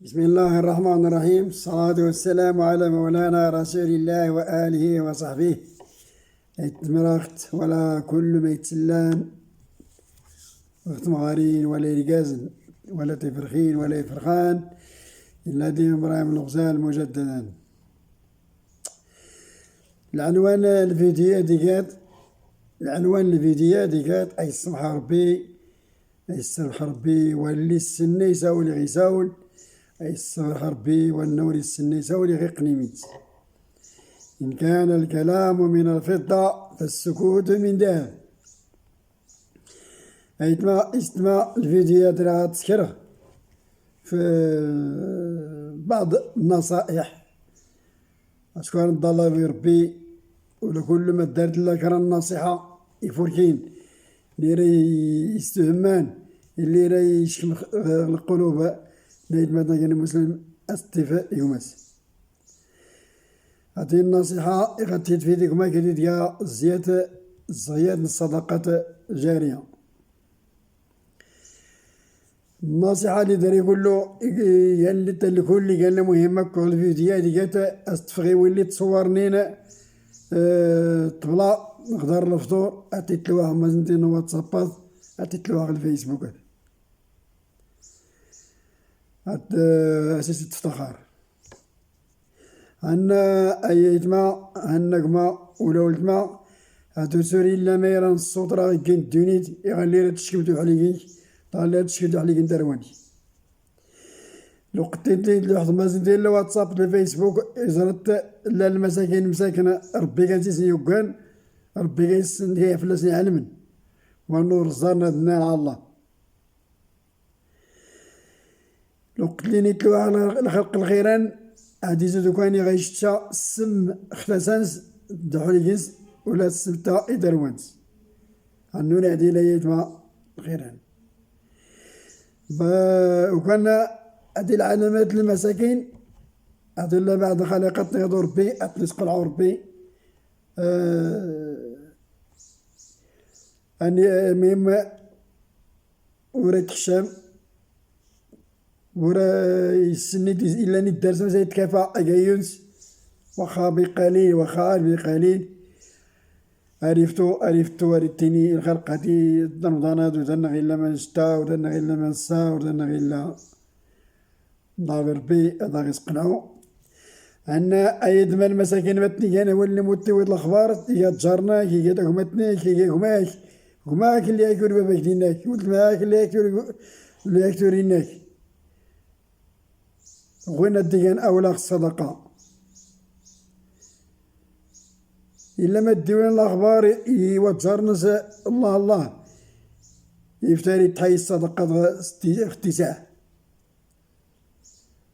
بسم الله الرحمن الرحيم. الصلاة والسلام على مولانا رسول الله وآله وصحبه. اتمرخت ولا كل ما يتسلان وقت مغارين ولا يرقازن ولا تفرخين ولا يفرخان إلا دين إبراهيم الغزال مجددا. العنوان الفيديو ديكات أي السمح ربي أي السمح ربي واللي السنة يساول غيساول أي السمح ربي والنور السنة يساول غي قنيميت. إن كان الكلام من الفضة فالسكوت من ذهب. استمع الفيديوهات راها تذكره في بعض النصائح أشكر الله بربي ولكل ما دارت لك راه النصيحة يفركين اللي راهي يستهمان اللي راهي يشكم القلوب نايد ماذا كان المسلم استفاء يومس. هذه النصيحة غادي تفيدك ما كدير يا زيادة الصدقات الجارية. النصيحة اللي داري يقول له الكل اللي قال له مهمة كل فيديو هذه قالت استفغي واللي تصورنينا طبلا نقدر الفطور اتيتلوها مازنتين واتسابات اتيتلوها الفيسبوك اساس تفتخر عنا ايتما هنقما ولا ولتما هاتو سوري لا ما يران الصوت راه كاين الدنيت يغلي تشكمتو عليك طال تشكمتو عليك انت رواني لو قتلت واحد مازال لا واتساب لا فيسبوك زرت لا المساكين مساكنه ربي كنسيسني وكان ربي كيسني فلسني علما والنور زارنا النار على الله. لو قتليني تلو على الخلق الخيران هادي زادو كاني غيشتا السم اختسانس دحوليكنس ولا السبتا إدروانس عنوني هادي لا يتما الخيران وكان هادي العلامات للمساكين هادي لا بعد خلقتني يدو ربي أتلسقلعو ربي أني مهم وريت الشام ورا يسند إلا ندرس زي تكافى أجايونس وخا بقليل وخا بقليل عرفتو وريتني الخلق هادي رمضانات ودنا غير من شتا ودنا غير من صا ودنا غير ضابر بي هذا غيسقنعو عنا أيد ما المساكين متني أنا واللي متوي الأخبار يا تجارنا كي قد متني كي هماك اللي ياكل باباك ديناك ولد معاك اللي ياكل غوين الديان أولى الصدقة إلا ما تديون الأخبار يوتر ناس الله يفتري تحي الصدقة اختساء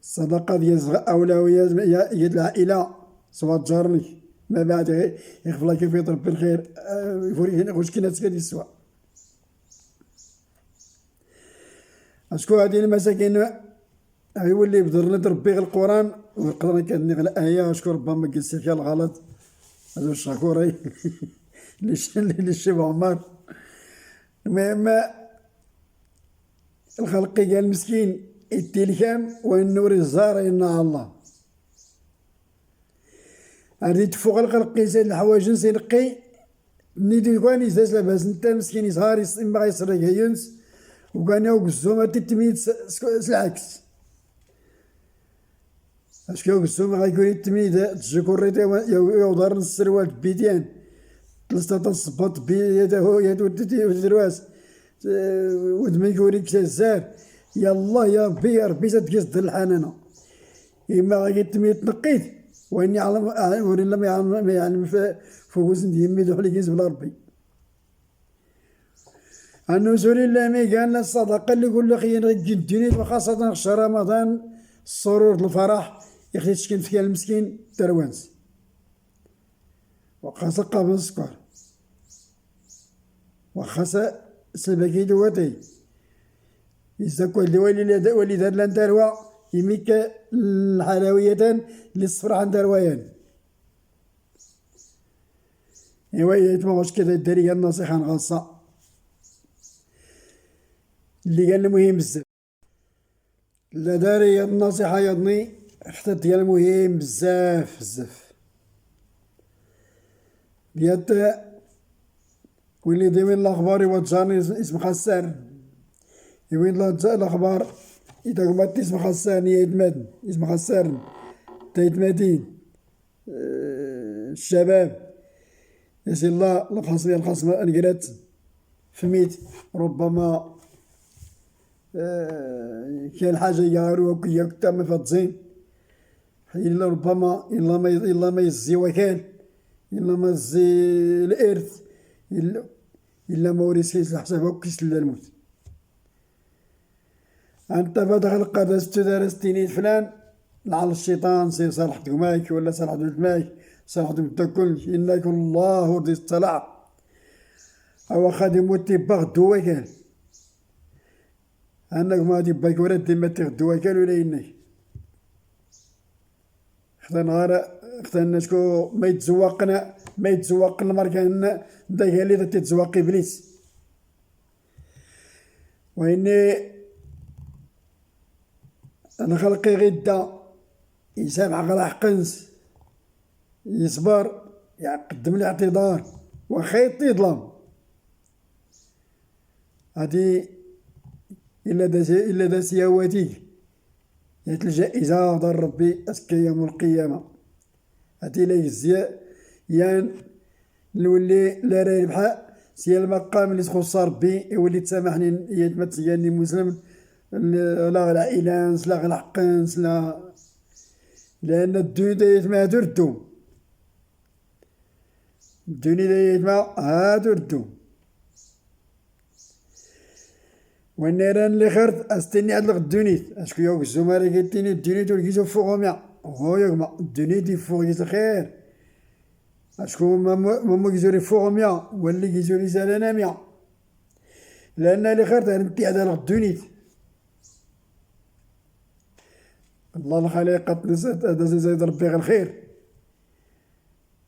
الصدقة ديال أولوية يد العائلة سواء تجارني ما بعد يغفل كيف يضرب بالخير يفوري واش كاين هاد السوا. أشكو هادي المساكين يولي بدرنا تربي غير القران ويقدر كان غير الايه اشكر ربما قلت فيها الغلط هذا الشكوري للشيخ عمر. المهم الخلق قال مسكين التلكام والنور الزار إن الله هذه تفوق الخلق يسال الحوايج نسينقي نيدي كان يزاز لاباس انت مسكين يصهار يسمى يسرق هيونس وكان يوق الزومة تتميت العكس أشكاو بالسوم غيكون التميد تشكر يوضر السروال بيديان تلستا تصبط بيده يدو تدرواس ودمي كوري كسازار يالله يا ربي يا ربي تقصد الحنانة إما غي تميد نقيت وإني علم ورين لم يعلم فوز يمي دوحلي كيز بلا ربي أنو سوري الله مي قالنا الصدقة اللي يقول لك ينرجي الدنيا وخاصة شهر رمضان السرور الفرح يخلي تشكين فيها المسكين تروانس وخاصة قابل السكر وخاصة سباكي دواتي يزاكو ولي دار لان داروا يميك الحلويات للصفر عن درويان إيوا يتما واش كذا داري النصيحة خاصة اللي قال المهم بزاف لا داري النصيحة يضني حتى ديال مهم بزاف بزاف ديال واللي دايما الأخبار يوجهني اسم خسان يوين الأخبار إذا قمت اسم خسان يتمد اسم خسان تيتمدين الشباب يسي الله الخصم انقرات فميت ربما كاين حاجة يارو كتا ما فاتزين إلا ربما إلا ما يزي وكال إلا ما يزي الإرث إلا ما وريسيس الحساب وكيس الموت أنت فدخل القدس تدرستيني فلان لعل الشيطان سير صالح دماك ولا صالح دماك صالح دمتكل إنك الله ذي الصلاح أو خادم وتبغ دوكال أنك ما تبغى ورد ما تغدو كان ولا ينك اختنا شكو ما يتزوقنا مركان دايها اللي تتزوق إبليس وإني أنا خلقي غدا يسامح على حقنس يصبر يقدم لي اعتذار وخيط يظلم هادي إلا دا سياواتيك يات الجائزة دار ربي أسكى يوم القيامة هاتي لا يجزي يان نولي لا ربحا سي المقام اللي تخص ربي يولي تسامحني يتمت ياني مسلم لا العائلانس لا الحقنس لا لأن الدنيا دايت ما دردو الدنيا دايت ما هادردو والنيران اللي خرت استني عاد الدنيت اشكو يوك الزملاء قلتيني الدنيت ولقيتو فوقهم يا هو يوك الدنيت فوق الخير اشكو ماما كيزوري فوقهم يا واللي كيزوري زالنا يا لان اللي خرت انت عاد الدنيت الله الخالق هذا زيد ربي غير الخير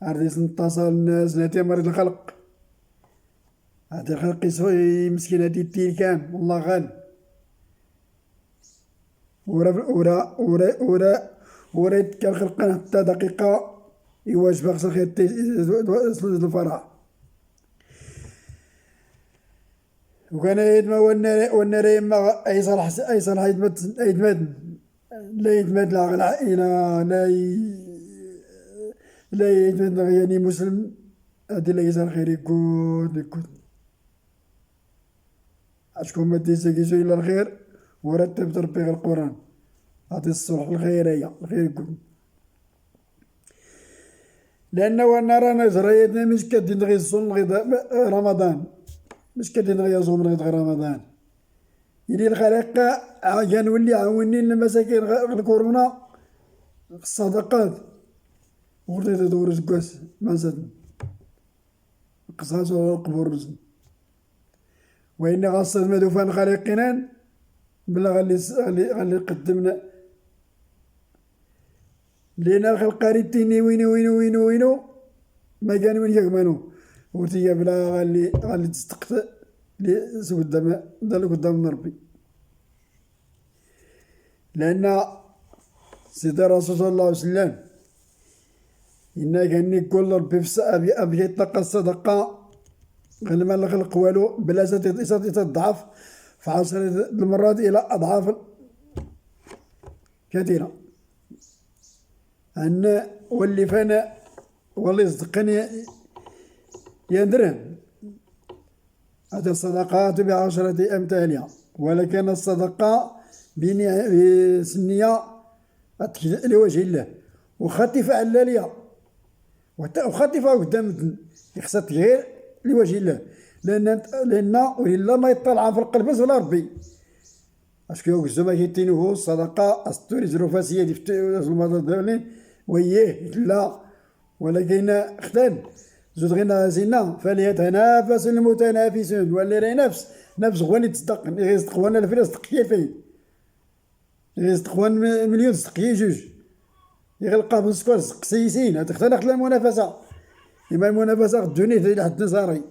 عرفتي نتصل الناس ناتي مريض الخلق هاد الخلق يسوي مسكين هادي الدين كامل والله غالب ورا كان خلقنا حتى دقيقة يواجب خص الخير الفرح وكان يدما والنار يما أي صلاح يتمد لا يتمد لا العائلة لا يتمد يعني مسلم هادي لا يزال خير يكون أشكون ما تيساكيسو إلا الخير ورتب ربي غير القرآن هادي الصلح الخيرية الخير يكون لأن وانا رانا زرايتنا مش كادين غير الصوم غير رمضان مش كادين غير يصوم غير رمضان يلي الخلق كنولي عاونين المساكين غير الكورونا الصدقات ورديت دور زكاس ما زاد قصاص وقبور رزق وإن غاصة المدوفان خالقنا بلا غالي قدمنا لأن الخلق ريتيني وينو ما كانوا وين يقمنوا ورتيا بلا غالي تستقط لي سو قدام ربي لأن سيدنا الرسول صلى الله عليه وسلم إنا كان يقول ربي في أبي يطلق الصدقة غير ما الخلق والو بلا تضعف في 10 المرات إلى أضعاف كثيرة أن واللي فانا واللي يصدقني يندرهم هذه الصدقات ب10 أمثالها ولكن الصدقة بسنية لوجه الله وخطف على ليها وخطفها قدام يخصت غير لوجه الله لأن ولله ما يطلع في القلب ولا ربي أشكي يوك الزما كيتيني هو الصدقة أستوري زروفاسية دي في المدى وياه لا ولكن اختل زود غير نازينا فليتنافس المتنافسون واللي راهي نفس هو اللي تصدق يصدق وانا الفلوس تصدق فين يصدق 1 مليون تصدق جوج يغلقها بالسكور تصدق سيسين هذا اختلق المنافسة إما المنافسة الدنيا في حد نصاري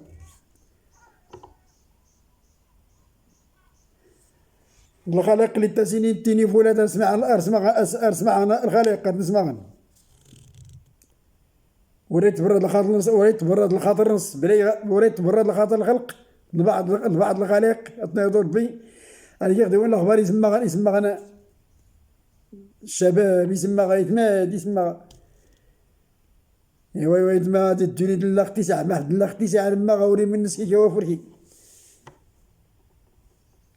الخلق اللي تسيني تيني فولاد اسمع الخلق قد نسمعن. وريت برد الخاطر نص، وريت برد الخاطر نص بلي، وريت برد الخاطر الخلق لبعض الخلائق تناظر بي. انا يخدمون الاخبار يسمى انا الشباب يسمى يتماد يسمى ايوا يتماد الدنيا ديال الاقتساع ما حد الاقتساع لما غوري من نسكي كيوا فرحي.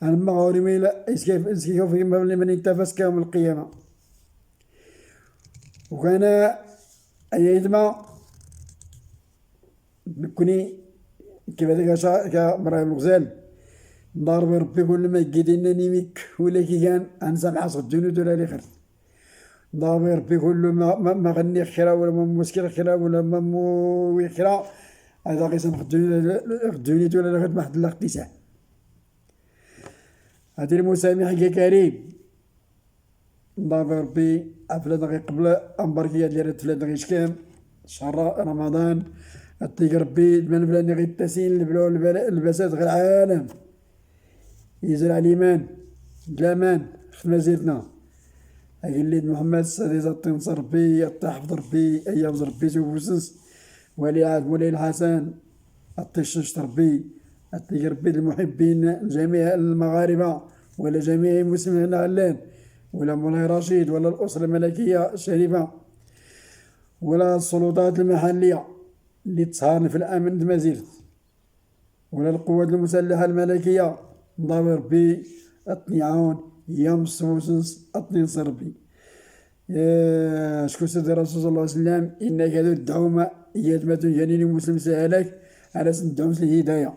انا ما غوري ميلا اسكي كيوا فرحي من يتفاس كيوم القيامه. وكان ايدما نكوني كيف هذاك كابراهيم الغزال ضارب ربي كل ما يقيدنا نيميك ولا كي كان انسى عصر الجنود ولا لي خير. ضارب ربي كل ما غني خيرا ولا ما مسكر خيرا ولا ما مو خيرا. هذا قسم الجنود ولا غير ما حد لا اقتساع. هذه المسامح يا كريم. ضارب ربي عفلة قبل امباركيه ديال الثلاثة غير كام شهر رمضان. أعطيك ربي من فلان غير التسين البسات غير العالم يزرع الإيمان الأمان خدمة زيتنا. أجليد محمد السادس تنصر ربي حفظ ربي أيام ربي توفوسس ولي عاد مولاي الحسن الششت ربي. أعطيك ربي المحبين جميع المغاربة ولا جميع المسلمين العلان ولا مولاي رشيد ولا الأسرة الملكية الشريفة ولا السلطات المحلية اللي تسهرن في الأمن المزيد ولا القوات المسلحة الملكية. نضرب ربي أطني عون يوم السوسنس أطني نصر ربي. شكو سيدي رسول الله صلى الله عليه وسلم إنك هذو الدعومة يدما جنيني مسلم سهلك على سن الدعوم الهداية.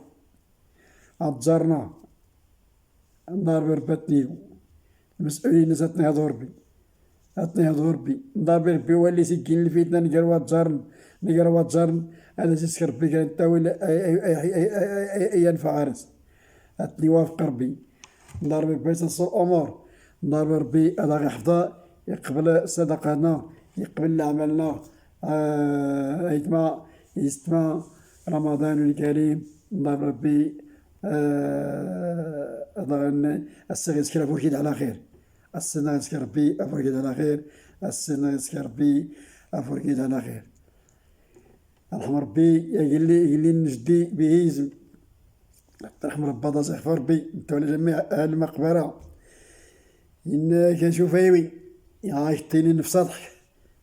أتجرنا نضرب ربي المسؤولين الناس أطني هذو ربي أطني هذو ربي. نضرب ربي ولي سكين الفتنة نقروات جرن نقروات جرن. هذا سيسكر ربي كان تاويل أي ينفع عرس أتني وافق ربي. نضرب ربي يسر الأمور. نضرب ربي هذا غي حفظه يقبل صدقنا يقبل عملنا أيتما يستمع رمضان الكريم. نضرب ربي هذا السنة يسكر فركيد على خير. السنة يسكر ربي أفركيد على خير. السنة يسكر ربي أفركيد على خير. رحم ربي يقلي نجدي بهيزم رحم ربي هذا صحف ربي انت ولا جميع اهل المقبره. إن كنشوف ايوي عايشتيني نفس سطح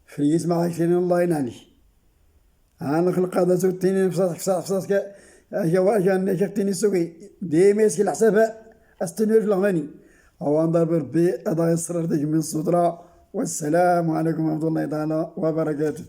فريس ما عايشتيني الله ينعلي. انا خلق هذا زوتيني نفس سطح صاصك كان شفتيني سوقي ديما يسكي الحسابة استنير في الاغاني. هو نضرب ربي هذا يسرر ديك من الصدرة. والسلام عليكم ورحمه الله تعالى وبركاته.